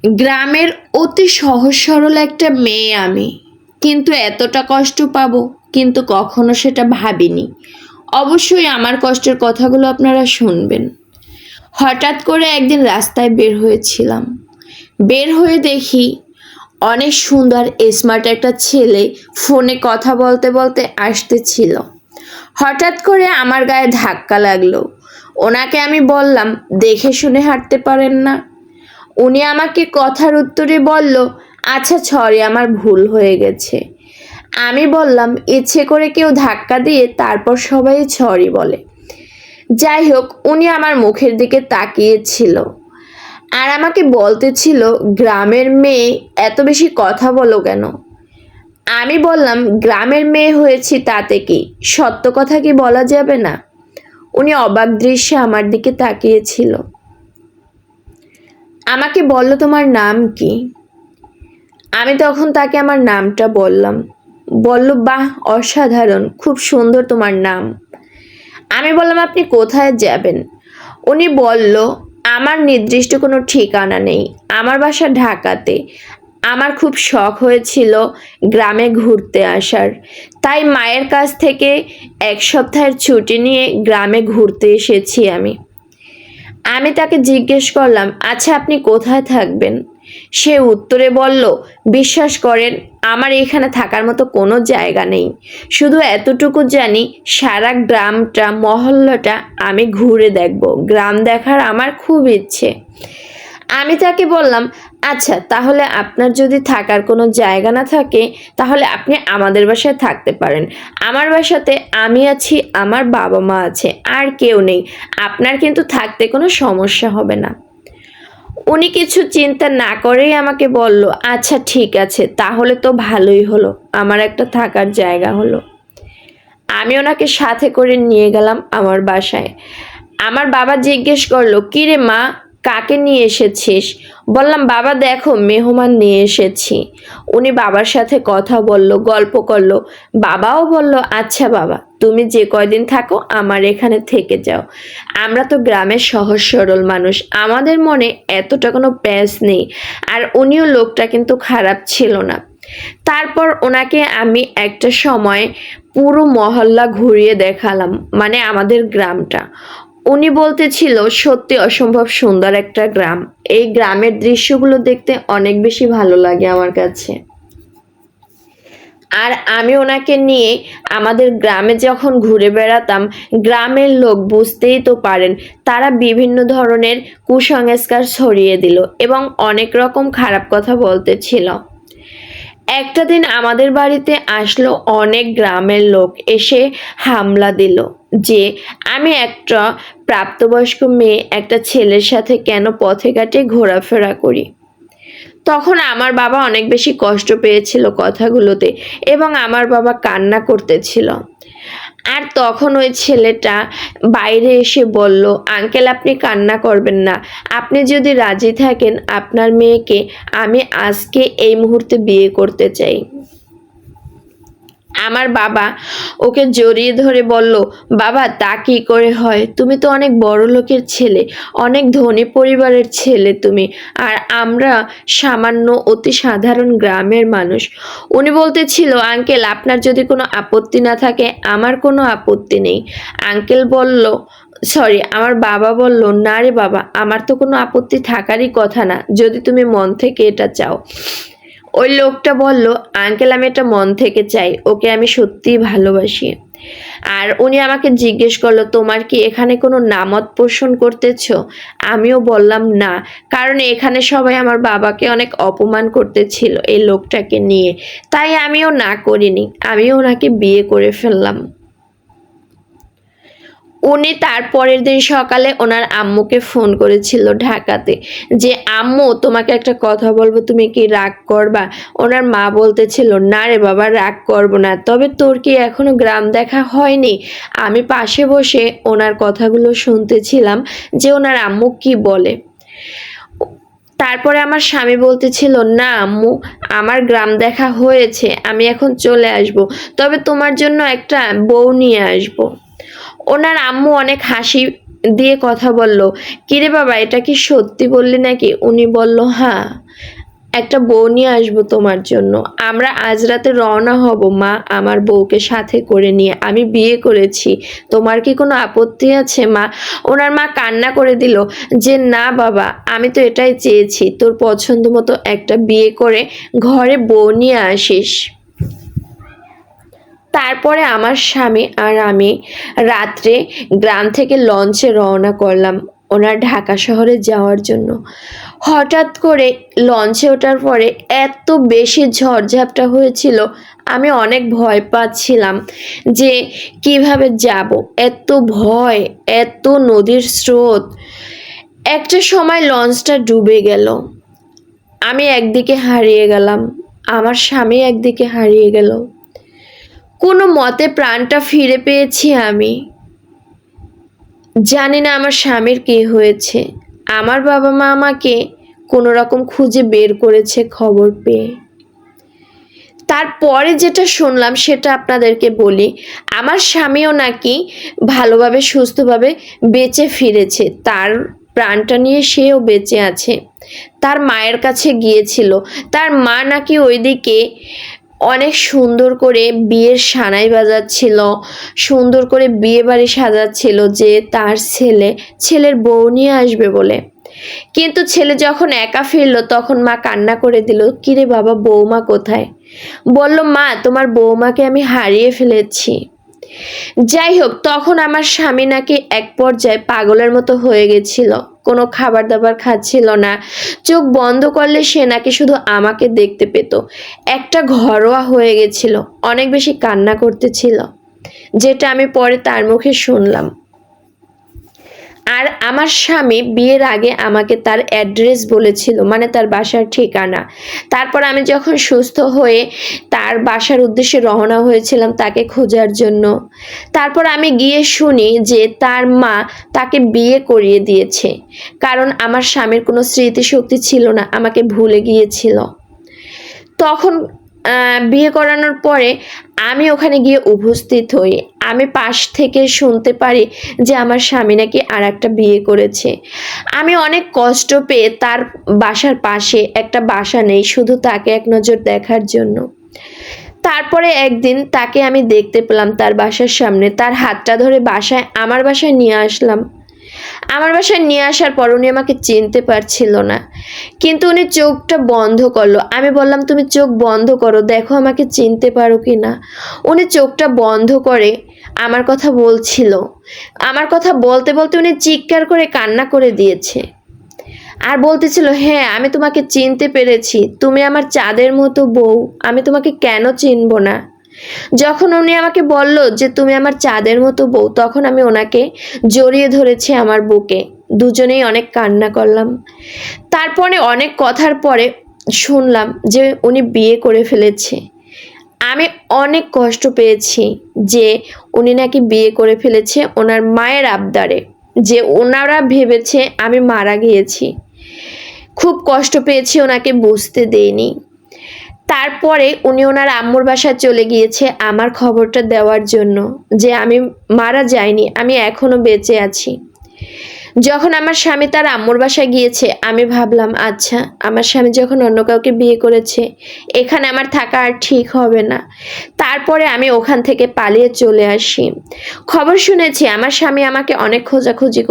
গ্রামের অতি সহজ সরল একটা মেয়ে আমি, কিন্তু এতটা কষ্ট পাবো কিন্তু কখনো সেটা ভাবিনি। অবশ্যই আমার কষ্টের কথাগুলো আপনারা শুনবেন। হঠাৎ করে একদিন রাস্তায় বের হয়েছিলাম। বের হয়ে দেখি অনেক সুন্দর স্মার্ট একটা ছেলে ফোনে কথা বলতে বলতে আসতেছিল। হঠাৎ করে আমার গায়ে ধাক্কা লাগলো। ওনাকে আমি বললাম, দেখে শুনে হাঁটতে পারেন না? উনি আমাকে কথার উত্তরে বলল, আচ্ছা সরি, আমার ভুল হয়ে গেছে। আমি বললাম, ইচ্ছে করে কেউ ধাক্কা দিয়ে তারপর সবাই সরি বলে? যাই হোক, উনি আমার মুখের দিকে তাকিয়েছিল আর আমাকে বলতেছিল, গ্রামের মেয়ে এত বেশি কথা বলো কেন? আমি বললাম, গ্রামের মেয়ে হয়েছি তাতে কি, সত্য কথা কি বলা যাবে না? উনি অবাক দৃশ্যে আমার দিকে তাকিয়েছিল। আমাকে বলল, তোমার নাম কি? আমি তখন তাকে আমার নামটা বললাম। বলল, বাহ, অসাধারণ, খুব সুন্দর তোমার নাম। আমি বললাম, আপনি কোথায় যাবেন? উনি বলল, আমার নির্দিষ্ট কোনো ঠিকানা নেই, আমার বাসা ঢাকাতে। আমার খুব শখ হয়েছিল গ্রামে ঘুরতে আসার, তাই মায়ের কাছ থেকে 1 সপ্তাহের ছুটি নিয়ে গ্রামে ঘুরতে এসেছি আমি। আমি তাকে জিজ্ঞেস করলাম, আচ্ছা আপনি কোথায় থাকবেন? সে উত্তরে বলল, বিশ্বাস করেন, আমার এখানে থাকার মতো কোনো জায়গা নেই, শুধু এতটুকু জানি সারা গ্রামটা মহল্লাটা আমি ঘুরে দেখব, গ্রাম দেখার আমার খুব ইচ্ছে। আমি তাকে বললাম, আচ্ছা তাহলে আপনার যদি থাকার কোনো জায়গা না থাকে তাহলে আপনি আমাদের বাসায় থাকতে পারেন। আমার বাসাতে আমি আছি, আমার বাবা মা আছে, আর কেউ নেই। আপনার কিন্তু থাকতে কোনো সমস্যা হবে না। উনি কিছু চিন্তা না করেই আমাকে বলল, আচ্ছা ঠিক আছে, তাহলে তো ভালোই হলো, আমার একটা থাকার জায়গা হলো। আমি ওনাকে সাথে করে নিয়ে গেলাম আমার বাসায়। আমার বাবা জিজ্ঞেস করলো, কিরে মা, কাকে নিয়ে এসেছিস? বললাম, বাবা দেখো, মেহমান নিয়ে এসেছি। উনি বাবার সাথে কথা বলল, গল্প করলো। বাবাও বলল, আচ্ছা বাবা, তুমি যে কয়দিন থাকো আমার এখানে থেকে যাও। আমরা তো গ্রামের সহজ সরল মানুষ, আমাদের মনে এতটা কোনো প্যাঁচ নেই। আর উনিও লোকটা কিন্তু খারাপ ছিল না। তারপর ওনাকে আমি একটা সময় পুরো মহল্লা ঘুরিয়ে দেখালাম, মানে আমাদের গ্রামটা। উনি বলতেছিল, সত্যি অসম্ভব সুন্দর একটা গ্রাম, এই গ্রামের দৃশ্যগুলো দেখতে অনেক বেশি ভালো লাগে আমার কাছে। আর আমি ওনাকে নিয়ে আমাদের গ্রামে যখন ঘুরে বেড়াতাম, গ্রামের লোক বুঝতেই তো পারেন, তারা বিভিন্ন ধরনের কুসংস্কার ছড়িয়ে দিল এবং অনেক রকম খারাপ কথা বলতেছিল। একটা দিন আমাদের বাড়িতে আসলো অনেক গ্রামের লোক, এসে হামলা দিল যে আমি একটা প্রাপ্তবয়স্ক মেয়ে একটা ছেলের সাথে কেন পথে ঘাটে ঘোরাফেরা করি। তখন আমার বাবা অনেক বেশি কষ্ট পেয়েছিল কথাগুলোতে এবং আমার বাবা কান্না করতেছিল। আর তখন ওই ছেলেটা বাইরে এসে বলল, আঙ্কেল আপনি কান্না করবেন না, আপনি যদি রাজি থাকেন আপনার মেয়েকে আমি আজকে এই মুহূর্তে বিয়ে করতে চাই। আমার বাবা ওকে জড়িয়ে ধরে বলল, বাবা তা কি করে হয়, তুমি তো অনেক বড় লোকের ছেলে, অনেক ধনী পরিবারের ছেলে তুমি, আর আমরা সামান্য অতি সাধারণ গ্রামের মানুষ। উনি বলতেছিল, আঙ্কেল আপনার যদি কোনো আপত্তি না থাকে আমার কোনো আপত্তি নেই। আঙ্কেল বলল, সরি, আমার বাবা বলল, না রে বাবা, আমার তো কোনো আপত্তি থাকারই কথা না যদি তুমি মন থেকে এটা চাও। ওই লোকটা বলল, আঙ্কেল আমি এটা মন থেকে চাই, ওকে আমি সত্যিই ভালোবাসি। আর উনি আমাকে জিজ্ঞেস করলো, তোমার কি এখানে কোনো নামত পোষণ করতেছ? আমিও বললাম না, কারণ এখানে সবাই আমার বাবাকে অনেক অপমান করতেছিল এই লোকটাকে নিয়ে, তাই আমিও না করিনি, আমিও ওনাকে বিয়ে করে ফেললাম। উনি তার পরের দিন সকালে ওনার আম্মুকে ফোন করেছিল ঢাকাতে, যে আম্মু তোমাকে একটা কথা বলবো, তুমি কি রাগ করবা? ওনার মা বলতেছিল, না রে বাবা, রাগ করবো না, তবে তোর কি এখনো গ্রাম দেখা হয়নি? আমি পাশে বসে ওনার কথাগুলো শুনতেছিলাম যে ওনার আম্মু কি বলে। তারপরে আমার স্বামী বলতেছিল, না আম্মু, আমার গ্রাম দেখা হয়েছে, আমি এখন চলে আসব, তবে তোমার জন্য একটা বউ নিয়ে আসব। ওনার আম্মু অনেক হাসি দিয়ে কথা বলল, কিরে বাবা এটা কি সত্যি বললি নাকি? উনি বলল, হ্যাঁ, একটা বউ নিয়ে আসবো তোমার জন্য। আমরা আজ রাতে রওনা হব মা, আমার বউকে সাথে করে নিয়ে। আমি বিয়ে করেছি, তোমার কি কোনো আপত্তি আছে মা? ওনার মা কান্না করে দিল যে না বাবা, আমি তো এটাই চেয়েছি, তোর পছন্দ মতো একটা বিয়ে করে ঘরে বউ নিয়ে আসিস। তারপরে আমার স্বামী আর আমি রাত্রে গ্রাম থেকে লঞ্চে রওনা করলাম ওনার ঢাকা শহরে যাওয়ার জন্য। হঠাৎ করে লঞ্চে ওঠার পরে এত বেশি ঝড়ঝাপটা হয়েছিল, আমি অনেক ভয় পাচ্ছিলাম যে কিভাবে যাব। এত ভয়, এত নদীর স্রোত। একটা সময় লঞ্চটা ডুবে গেল, আমি একদিকে হারিয়ে গেলাম, আমার স্বামী একদিকে হারিয়ে গেল। কোনো মতে প্রাণটা ফিরে পেয়েছি আমি। জানি না আমার স্বামীর কি হয়েছে। আমার বাবা মা আমাকে কোনো রকম খুঁজে বের করেছে খবর পেয়ে। তারপরে যেটা শুনলাম সেটা আপনাদেরকে বলি। আমার স্বামীও নাকি ভালোভাবে সুস্থভাবে বেঁচে ফিরেছে, তার প্রাণটা নিয়ে সেও বেঁচে আছে। তার মায়ের কাছে গিয়েছিল, তার মা নাকি ওইদিকে অনেক সুন্দর করে বিয়ের সানাই বাজাচ্ছিল, সুন্দর করে বিয়ে বাড়ি সাজাচ্ছিল যে তার ছেলের বউ নিয়ে আসবে বলে। কিন্তু ছেলে যখন একা ফিরলো তখন মা কান্না করে দিল, কিরে বাবা বৌমা কোথায়? বলল, মা তোমার বৌমাকে আমি হারিয়ে ফেলেছি। যাই হোক, তখন আমার স্বামী নাকি এক পর্যায়ে পাগলের মতো হয়ে গেছিল, কোনো খাবার দাবার খাচ্ছিল না। চোখ বন্ধ করলে সে নাকি শুধু আমাকে দেখতে পেত। একটা ঘরোয়া হয়ে গেছিল, অনেক বেশি কান্না করতেছিল, যেটা আমি পরে তার মুখে শুনলাম। আর আমার স্বামী বিয়ের আগে আমাকে তার অ্যাড্রেস বলেছিল, মানে তার বাসার ঠিকানা। তারপর আমি যখন সুস্থ হয়ে তার বাসার উদ্দেশ্যে রওনা হয়েছিলাম তাকে খোঁজার জন্য, তারপর আমি গিয়ে শুনি যে তার মা তাকে বিয়ে করিয়ে দিয়েছে, কারণ আমার স্বামীর কোনো স্মৃতিশক্তি ছিল না, আমাকে ভুলে গিয়েছিল। তখন বিয়ে করানোর পরে আমি ওখানে গিয়ে উপস্থিত হই। আমি পাশ থেকে শুনতে পারি যে আমার স্বামী নাকি আর একটা বিয়ে করেছে। আমি অনেক কষ্ট পেয়ে তার বাসার পাশে একটা বাসা নেই শুধু তাকে এক নজর দেখার জন্য। তারপরে একদিন তাকে আমি দেখতে পেলাম তার বাসার সামনে, তার হাতটা ধরে আমার বাসায় নিয়ে আসলাম। আমার বাসায় নিয়ে আসার পর উনি আমাকে চিনতে পারছিল না, কিন্তু উনি চোখটা বন্ধ করলো। আমি বললাম, তুমি চোখ বন্ধ করো, দেখো আমাকে চিনতে পারো কি না। উনি চোখটা বন্ধ করে আমার কথা বলছিল। আমার কথা বলতে বলতে উনি চিৎকার করে কান্না করে দিয়েছে আর বলতেছিল, হ্যাঁ আমি তোমাকে চিনতে পেরেছি, তুমি আমার চাঁদের মতো বউ, আমি তোমাকে কেন চিনবো না। যখন উনি আমাকে বলল যে তুমি আমার চাঁদের মতো বউ, তখন আমি ওনাকে জড়িয়ে ধরেছি আমার বুকে, দুজনেই অনেক কান্না করলাম। তারপরে অনেক কথার পরে শুনলাম যে উনি বিয়ে করে ফেলেছে। আমি অনেক কষ্ট পেয়েছি যে উনি নাকি বিয়ে করে ফেলেছে ওনার মায়ের আবদারে, যে ওনারা ভেবেছে আমি মারা গিয়েছি। খুব কষ্ট পেয়েছি, ওনাকে বুঝতে দেইনি। তারপরে উনি ওনার আম্মুর বাসায় চলে গিয়েছে আমার খবরটা দেওয়ার জন্য যে আমি মারা যাইনি, আমি এখনো বেঁচে আছি। যখন আমার স্বামী তার আম্মুর বাসায় গিয়েছে, আমি ভাবলাম আচ্ছা আমার স্বামী যখন অন্য কাউকে বিয়ে করেছে, এখানে আমার থাকা আর ঠিক হবে না। তারপরে আমি ওখান থেকে পালিয়ে চলে আসি। খবর শুনেছি আমার স্বামী আমাকে অনেক খোঁজাখুঁজি